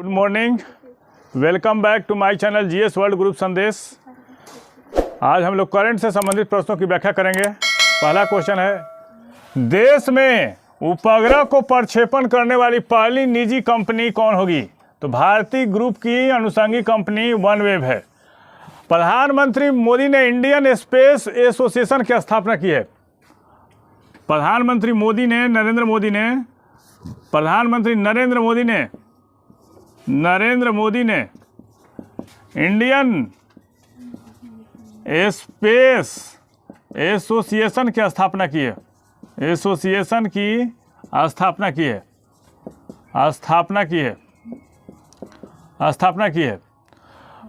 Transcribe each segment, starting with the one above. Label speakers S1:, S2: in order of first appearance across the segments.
S1: Good morning, welcome back to my channel GS world group Sandesh. आज हम लोग current से संबंधित प्रश्नों की व्याख्या करेंगे। पहला क्वेश्चन है, देश में उपग्रह को प्रक्षेपण करने वाली पहली निजी कंपनी कौन होगी? तो भारतीय ग्रुप की अनुषंगी कंपनी वनवेव है। प्रधानमंत्री मोदी ने इंडियन स्पेस एसोसिएशन की स्थापना की है। प्रधानमंत्री नरेंद्र मोदी ने इंडियन स्पेस एसोसिएशन की स्थापना की है। स्थापना की है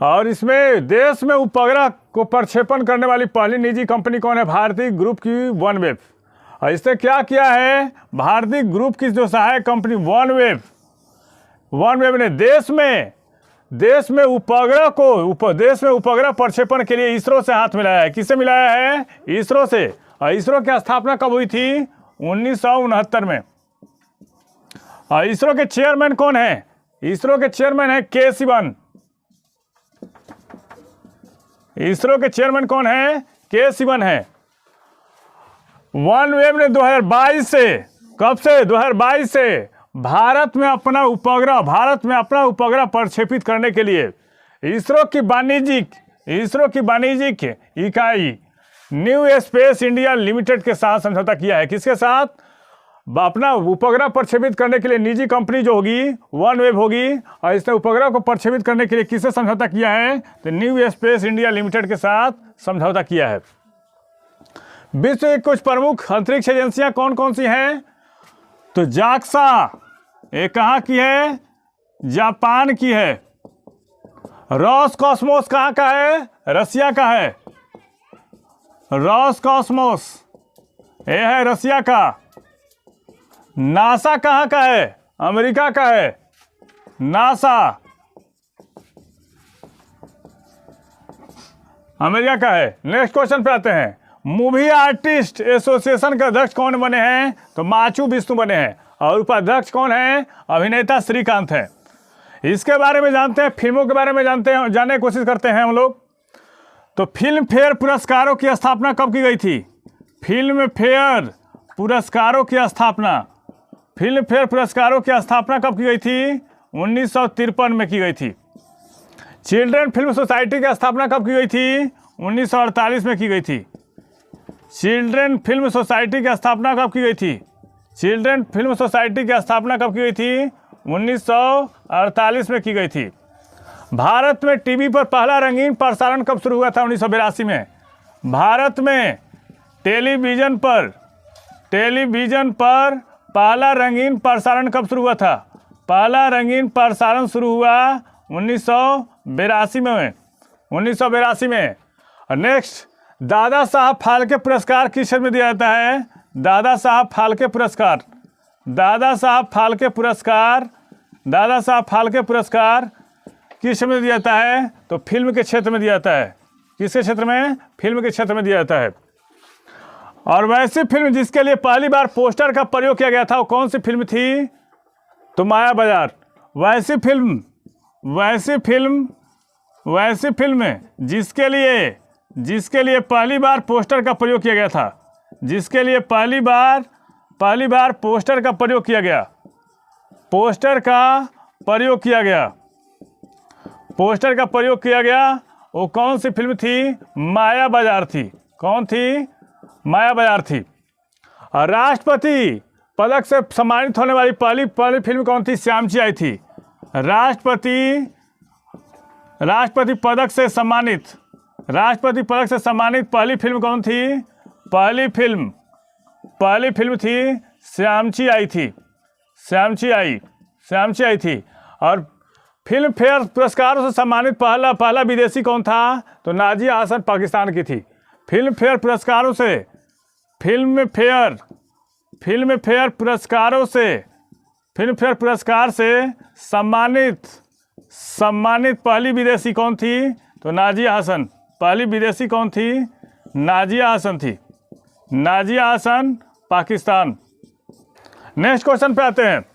S1: और इसमें देश में उपग्रह को प्रक्षेपण करने वाली पहली निजी कंपनी कौन है? भारतीय ग्रुप की वनवेव। और इसने क्या किया है? भारतीय ग्रुप की जो सहायक कंपनी वनवेव ने देश में उपग्रह प्रक्षेपण के लिए इसरो से हाथ मिलाया है। किससे मिलाया है? इसरो से। और इसरो की स्थापना कब हुई थी? 1969 में। और इसरो के चेयरमैन कौन है? इसरो के चेयरमैन है के सिवन। इसरो के चेयरमैन कौन है? के सिवन है। वनवेव ने 2022 से, कब से? 2022 से भारत में अपना उपग्रह प्रक्षेपित करने के लिए इसरो की वाणिज्यिक इकाई न्यू स्पेस इंडिया लिमिटेड के साथ समझौता किया है। किसके साथ? अपना उपग्रह प्रक्षेपित करने के लिए निजी कंपनी जो होगी वनवेव होगी। और इसने उपग्रह को प्रक्षेपित करने के लिए किससे समझौता किया है? तो न्यू स्पेस इंडिया लिमिटेड के साथ समझौता किया है। विश्व की कुछ प्रमुख अंतरिक्ष एजेंसियां कौन कौन सी हैं? तो जाक्सा, ये कहाँ की है? जापान की है। रॉसकॉस्मोस कहाँ का है? रसिया का है। रॉसकॉस्मोस ये है रसिया का। नासा कहाँ का है? अमेरिका का है। नासा अमेरिका का है। नेक्स्ट क्वेश्चन पे आते हैं। मूवी आर्टिस्ट एसोसिएशन के अध्यक्ष कौन बने हैं? तो माचू विष्णु बने हैं। और उपाध्यक्ष कौन है? अभिनेता श्रीकांत है। इसके बारे में जानते हैं, फिल्मों के बारे में जानने की कोशिश करते हैं हम लोग। तो फिल्म फेयर पुरस्कारों की स्थापना कब की गई थी? फिल्म फेयर पुरस्कारों की स्थापना कब की गई थी? 1953 में की गई थी। चिल्ड्रन फिल्म सोसाइटी की स्थापना कब की गई थी? 1948 में की गई थी। चिल्ड्रन फिल्म सोसाइटी की स्थापना कब की गई थी? 1948 में की गई थी। भारत में टीवी पर पहला रंगीन प्रसारण कब शुरू हुआ था? 1982 में। भारत में टेलीविज़न पर पहला रंगीन प्रसारण कब शुरू हुआ था? पहला रंगीन प्रसारण शुरू हुआ 1982 में। और नेक्स्ट, दादा साहब फाल्के पुरस्कार किस क्षेत्र में दिया जाता है? दादा साहब फाल्के पुरस्कार किस क्षेत्र में दिया जाता है? तो फिल्म के क्षेत्र में दिया जाता है। किसके क्षेत्र में? फिल्म के क्षेत्र में दिया जाता है। और वैसी फिल्म जिसके लिए पहली बार पोस्टर का प्रयोग किया गया था वो कौन सी फिल्म थी? तो माया बाजार। वैसी फिल्म जिसके लिए पहली बार पोस्टर का प्रयोग किया गया था। जिसके लिए पहली बार पोस्टर का प्रयोग किया गया। वो कौन सी फिल्म थी? माया बाजार थी। कौन थी? माया बाजार थी। और राष्ट्रपति पदक से सम्मानित होने वाली पहली फिल्म कौन थी? श्यामची आई थी। राष्ट्रपति पदक से सम्मानित पहली फिल्म कौन थी? पहली फिल्म थी श्यामची आई थी। और फिल्म फेयर पुरस्कारों से सम्मानित पहला विदेशी कौन था? तो नाजिया हसन पाकिस्तान की थी। फिल्म फेयर पुरस्कार से सम्मानित पहली विदेशी कौन थी? तो नाजिया हसन। पहली विदेशी कौन थी? नाजिया हसन थी। नाजिया हसन, पाकिस्तान। नेक्स्ट क्वेश्चन पे आते हैं।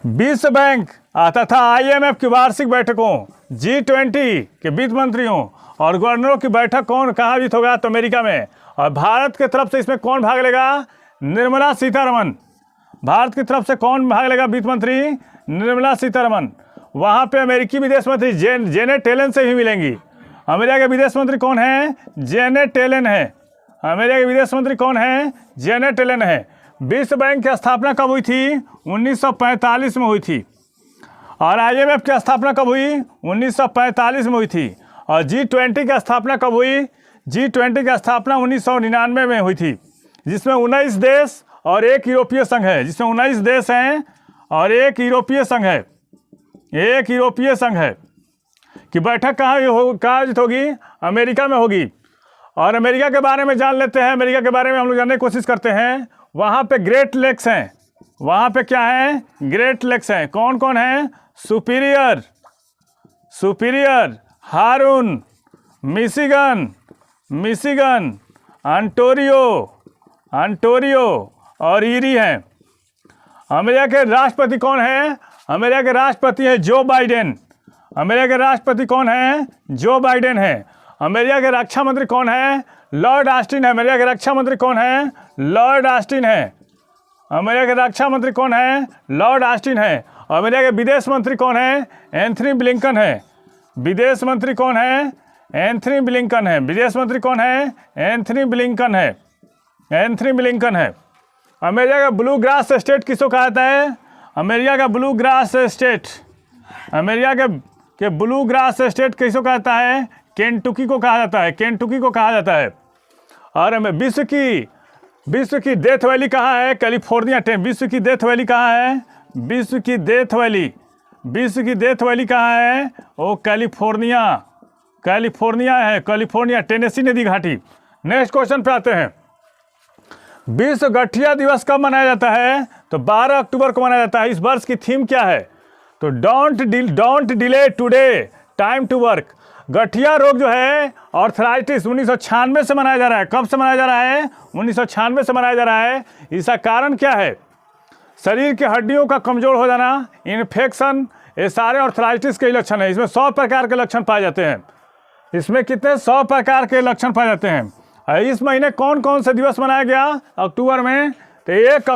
S1: विश्व बैंक तथा IMF की वार्षिक बैठकों, G20 के वित्त मंत्रियों और गवर्नरों की बैठक कौन कहाँ आयोजित होगा? तो अमेरिका में। और भारत की तरफ से इसमें कौन भाग लेगा? निर्मला सीतारमन। भारत की तरफ से कौन भाग लेगा? वित्त मंत्री निर्मला सीतारमन। वहाँ पे अमेरिकी विदेश मंत्री जेनेट येलेन से भी मिलेंगी। अमेरिका के विदेश मंत्री कौन है? जेनेट येलेन है। अमेरिका के विदेश मंत्री कौन है? जेनेट येलेन है। विश्व बैंक की स्थापना कब हुई थी? 1945 में हुई थी। और IMF की स्थापना कब हुई? 1945 में हुई थी। और G20 की स्थापना कब हुई? G20 की स्थापना 1999 में हुई थी, जिसमें 19 देश और एक यूरोपीय संघ है। जिसमें 19 देश हैं और एक यूरोपीय संघ है। एक यूरोपीय संघ है कि बैठक कहाँ आयोजित होगी? अमेरिका में होगी। और अमेरिका के बारे में जान लेते हैं। अमेरिका के बारे में हम लोग जानने की कोशिश करते हैं। वहाँ पे ग्रेट लेक्स हैं। वहाँ पे क्या है? ग्रेट लेक्स हैं। कौन कौन है? सुपीरियर, हारून, मिशिगन, अंटोरियो और ईरी हैं। अमेरिका के राष्ट्रपति कौन है? अमेरिका के राष्ट्रपति है जो बाइडेन। अमेरिका के राष्ट्रपति कौन है? जो बाइडेन है। अमेरिका के रक्षा मंत्री कौन है? लॉर्ड ऑस्टिन है। अमेरिका के रक्षा मंत्री कौन है? लॉर्ड ऑस्टिन है। अमेरिका के रक्षा मंत्री कौन है? लॉर्ड ऑस्टिन है। अमेरिका के विदेश मंत्री कौन है? एंथनी ब्लिंकन है। विदेश मंत्री कौन है? एंथनी ब्लिंकन है। विदेश मंत्री कौन है? एंथनी ब्लिंकन है। एंथनी ब्लिंकन है। अमेरिका का ब्लू ग्रास स्टेट किसको कहा जाता है? अमेरिका का ब्लू ग्रास स्टेट, अमेरिका के ब्लू ग्रास स्टेट किसको कहा जाता है? केंटुकी को कहा जाता है। केंटुकी को कहा जाता है। और विश्व की डेथ वैली कहाँ है? कैलिफोर्निया। विश्व की डेथ वैली कहाँ है? विश्व की डेथ वैली कहाँ है? वो कैलिफोर्निया है। कैलिफोर्निया, टेनेसी नदी घाटी। नेक्स्ट क्वेश्चन पे आते हैं। विश्व गठिया दिवस कब मनाया जाता है? तो 12 अक्टूबर को मनाया जाता है। इस वर्ष की थीम क्या है? तो don't delay today, time to work. गठिया रोग जो है, आर्थराइटिस, 1996 से मनाया जा रहा है। कब से मनाया जा रहा है? 1996 से मनाया जा रहा है। इसका कारण क्या है? शरीर की हड्डियों का कमजोर हो जाना, इन्फेक्शन, ये सारे आर्थराइटिस के लक्षण है। इसमें 100 प्रकार के लक्षण पाए जाते हैं। इसमें कितने? 100 प्रकार के लक्षण पाए जाते हैं। इस महीने कौन कौन से दिवस मनाया गया अक्टूबर में? तो 1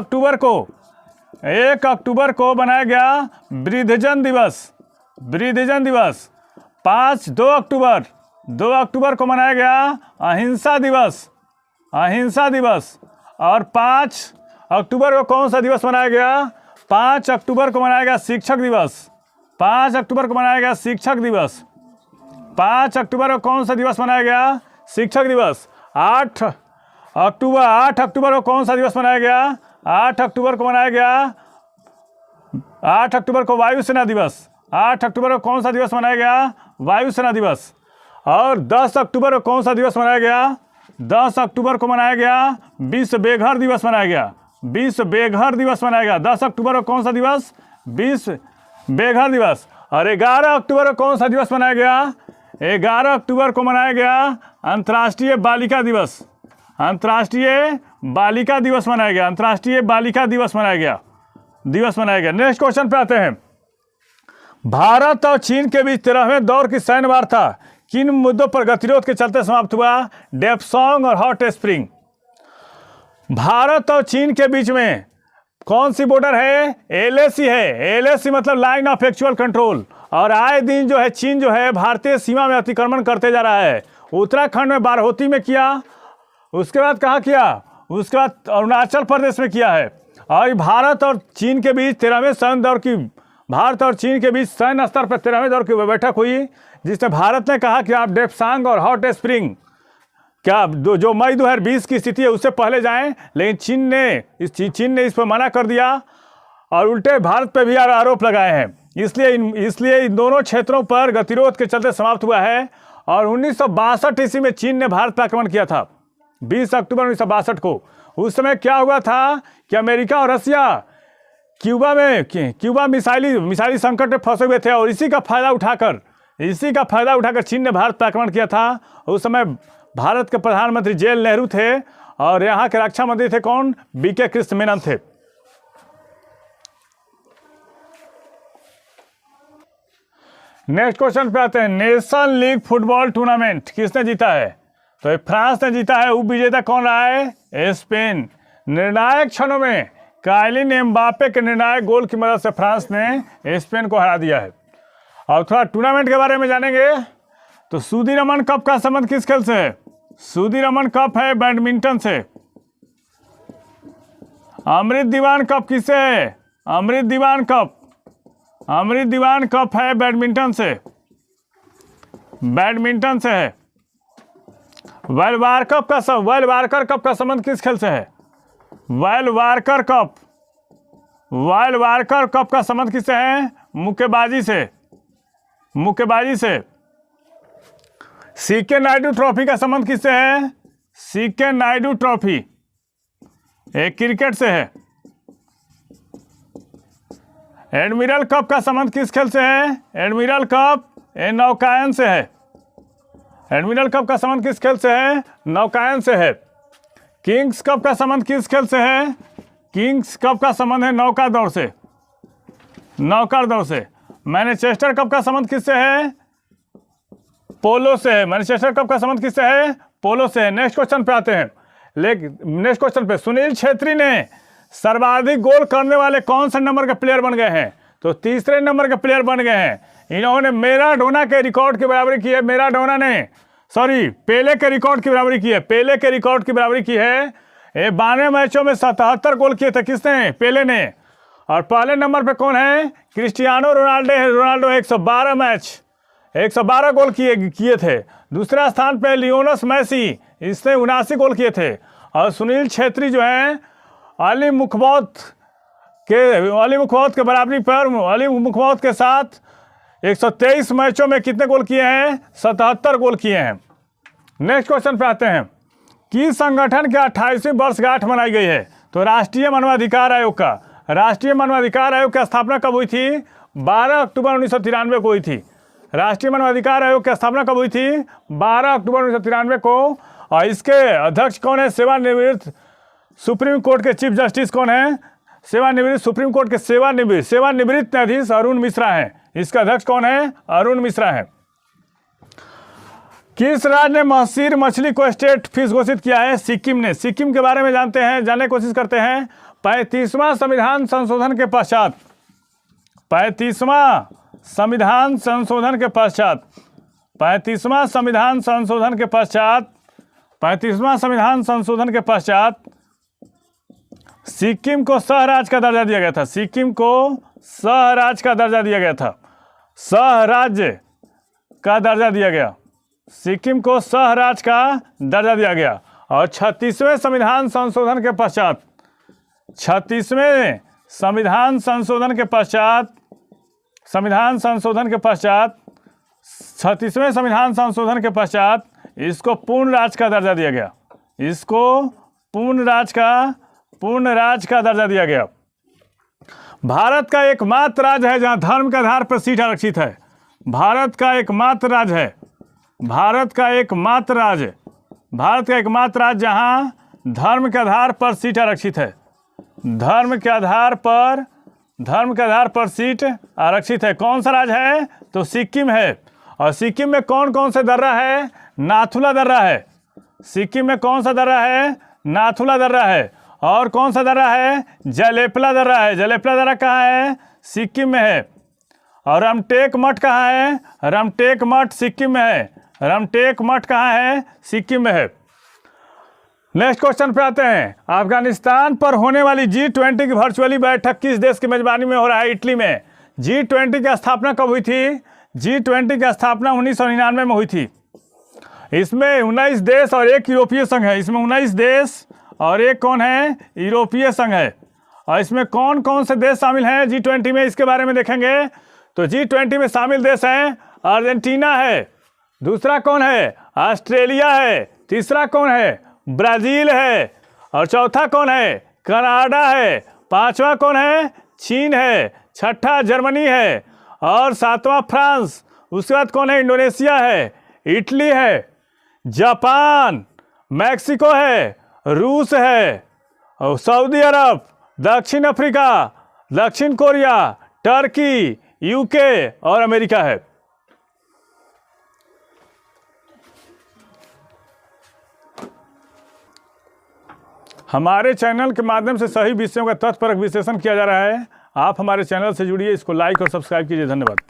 S1: अक्टूबर को बनाया गया वृद्धजन दिवस। 2 अक्टूबर को मनाया गया अहिंसा दिवस। और 5 अक्टूबर को कौन सा दिवस मनाया गया? 5 अक्टूबर को मनाया गया शिक्षक दिवस। 5 अक्टूबर को मनाया गया शिक्षक दिवस। 5 अक्टूबर को कौन सा दिवस मनाया गया? शिक्षक दिवस। 8 अक्टूबर को कौन सा दिवस मनाया गया? 8 अक्टूबर को मनाया गया 8 अक्टूबर को वायुसेना दिवस। 8 अक्टूबर को कौन सा दिवस मनाया गया? वायुसेना दिवस। और 10 अक्टूबर को कौन सा दिवस मनाया गया? 10 अक्टूबर को मनाया गया विश्व बेघर दिवस मनाया गया। 10 अक्टूबर को कौन सा दिवस? विश्व बेघर दिवस। और 11 अक्टूबर को कौन सा दिवस मनाया गया? 11 अक्टूबर को मनाया गया अंतर्राष्ट्रीय बालिका दिवस। अंतर्राष्ट्रीय बालिका दिवस मनाया गया। नेक्स्ट क्वेश्चन पे आते हैं। भारत और चीन के बीच 13वें दौर की सैन्य वार्ता किन मुद्दों पर गतिरोध के चलते समाप्त हुआ? डेप्सोंग और हॉट स्प्रिंग। भारत और चीन के बीच में कौन सी बॉर्डर है? LAC है। LAC मतलब लाइन ऑफ एक्चुअल कंट्रोल। और आए दिन जो है चीन जो है भारतीय सीमा में अतिक्रमण करते जा रहा है। उत्तराखंड में बारहोती में किया, उसके बाद कहाँ किया? उसके बाद अरुणाचल प्रदेश में किया है। और भारत और चीन के बीच 13वें सैन्य दौर की सैन्य स्तर पर 13वें दौर की बैठक हुई, जिसमें भारत ने कहा कि आप डेप्सांग और हॉट स्प्रिंग क्या जो मई 2020 की स्थिति है उससे पहले जाएं, लेकिन चीन ने इस पर मना कर दिया और उल्टे भारत पर भी आरोप लगाए हैं। इसलिए इन दोनों क्षेत्रों पर गतिरोध के चलते समाप्त हुआ है। और 1962 ईस्वी में चीन ने भारत पर आक्रमण किया था, 20 अक्टूबर 1962 को। उस समय क्या हुआ था कि अमेरिका और रसिया क्यूबा मिसाइली संकट में फंसे हुए थे। और इसी का फायदा उठाकर चीन ने भारत पर आक्रमण किया था। उस समय भारत के प्रधानमंत्री जवाहरलाल नेहरू थे और यहाँ के रक्षा मंत्री थे कौन? BK कृष्ण मेनन थे। नेक्स्ट क्वेश्चन पे आते हैं। नेशन लीग फुटबॉल टूर्नामेंट किसने जीता है? तो ये फ्रांस ने जीता है। उप विजेता कौन रहा है? स्पेन। निर्णायक क्षणों में काइलिन एम्बापे के निर्णायक गोल की मदद से फ्रांस ने स्पेन को हरा दिया है। और थोड़ा टूर्नामेंट के बारे में जानेंगे। तो सुदीरमन कप का संबंध किस खेल से है? सुदीरमन कप है बैडमिंटन से। अमृत दीवान कप किससे है? अमृत दीवान कप, अमृत दीवान कप है बैडमिंटन से, बैडमिंटन से है। वारकर कप का संबंध किस खेल से है? वारकर कप, वारकर कप का संबंध किससे है? मुक्केबाजी से, मुक्केबाजी से। सीके नायडू ट्रॉफी का संबंध किससे है? सीके नायडू ट्रॉफी एक क्रिकेट से है। एडमिरल कप का संबंध किस खेल से है? एडमिरल कप नौकायन से है। एडमिरल कप का संबंध किस खेल से है? नौकायन से है। किंग्स कप का संबंध किस खेल से है? किंग्स कप का संबंध है नौका दौड़ से, नौका दौड़ से। मैनचेस्टर कप का संबंध किससे है? पोलो से है। मैनचेस्टर कप का संबंध किससे है? पोलो से है। नेक्स्ट क्वेश्चन पे आते हैं। नेक्स्ट क्वेश्चन पे सुनील छेत्री ने सर्वाधिक गोल करने वाले कौन से नंबर के प्लेयर बन गए हैं? तो तीसरे नंबर के प्लेयर बन गए हैं। इन्होंने मैराडोना के रिकॉर्ड की बराबरी की है। मैराडोना ने पेले के रिकॉर्ड की बराबरी की है। पेले के रिकॉर्ड की बराबरी की है। ये 92 मैचों में 77 गोल किए थे। किसने? पेले ने। और पहले नंबर पे कौन है? क्रिस्टियानो रोनाल्डो है। रोनाल्डो 112 मैच, 112 गोल किए थे। दूसरा स्थान पे लियोनेल मेसी, इसने 79 गोल किए थे। और सुनील छेत्री जो हैं अली मुखबौत के बराबरी पर, अली मुखबौत के साथ 123 मैचों में कितने गोल किए हैं? 77 गोल किए हैं। नेक्स्ट क्वेश्चन पे आते हैं। किस संगठन के 28वीं वर्षगांठ मनाई गई है? तो राष्ट्रीय मानवाधिकार आयोग का। राष्ट्रीय मानवाधिकार आयोग की स्थापना कब हुई थी? 12 अक्टूबर 1993 को हुई थी। राष्ट्रीय मानवाधिकार आयोग की स्थापना कब हुई थी? 12 अक्टूबर 1993 को। और इसके अध्यक्ष कौन है? सेवानिवृत्त सुप्रीम कोर्ट के चीफ जस्टिस कौन है? सेवानिवृत्त सुप्रीम कोर्ट के सेवानिवृत्त न्यायाधीश अरुण मिश्रा हैं। इसका अध्यक्ष कौन है? अरुण मिश्रा है। किस राज्य ने महसीर मछली को स्टेट फिश घोषित किया है? सिक्किम ने। सिक्किम के बारे में जानते हैं, जानने की कोशिश करते हैं। 35वां संविधान संशोधन के पश्चात, 35वां संविधान संशोधन के पश्चात, 35वां संविधान संशोधन के पश्चात, 35वां संविधान संशोधन के पश्चात सिक्किम को सहराज का दर्जा दिया गया था। सिक्किम को सहराज का दर्जा दिया गया था। सहराज्य का दर्जा दिया गया। सिक्किम को सहराज का दर्जा दिया गया। और 36वें संविधान संशोधन के पश्चात, 36वें संविधान संशोधन के पश्चात, संविधान संशोधन के पश्चात, 36वें संविधान संशोधन के पश्चात इसको पूर्ण राज का दर्जा दिया गया। इसको पूर्ण राज का दर्जा दिया गया। भारत का एकमात्र राज्य है जहां धर्म के आधार पर सीट आरक्षित है। भारत का एकमात्र राज्य है, भारत का एकमात्र राज्य जहां धर्म के आधार पर सीट आरक्षित है। धर्म के आधार पर सीट आरक्षित है। कौन सा राज्य है? तो सिक्किम है। और सिक्किम में कौन कौन से दर्रा है? नाथुला दर्रा है। सिक्किम में कौन सा दर्रा है? नाथुला दर्रा है। और कौन सा दर्रा है? जलेपला दर्रा है। जलेपला दर्रा कहाँ है? सिक्किम में है। और रामटेक मठ कहाँ है? रामटेक मठ सिक्किम में है। रामटेक मठ कहाँ है? सिक्किम में है। नेक्स्ट क्वेश्चन पे आते हैं। अफगानिस्तान पर होने वाली G20 की वर्चुअली बैठक किस देश की मेजबानी में हो रहा है? इटली में। G20 की स्थापना कब हुई थी? G20 की स्थापना 1999 में हुई थी। इसमें 19 देश और एक यूरोपीय संघ है। इसमें 19 देश और एक कौन है? यूरोपीय संघ है। और इसमें कौन कौन से देश शामिल हैं G20 में? इसके बारे में देखेंगे। तो G20 में शामिल देश हैं अर्जेंटीना है, दूसरा कौन है? ऑस्ट्रेलिया है, तीसरा कौन है? ब्राज़ील है, और चौथा कौन है? कनाडा है, पांचवा कौन है? चीन है, छठा जर्मनी है, और सातवां फ्रांस। उसके बाद कौन है? इंडोनेशिया है, इटली है, जापान, मैक्सिको है, रूस है, और सऊदी अरब, दक्षिण अफ्रीका, दक्षिण कोरिया, टर्की, यूके और अमेरिका है। हमारे चैनल के माध्यम से सही विषयों का तथ्यपरक विश्लेषण किया जा रहा है। आप हमारे चैनल से जुड़िए, इसको लाइक और सब्सक्राइब कीजिए। धन्यवाद।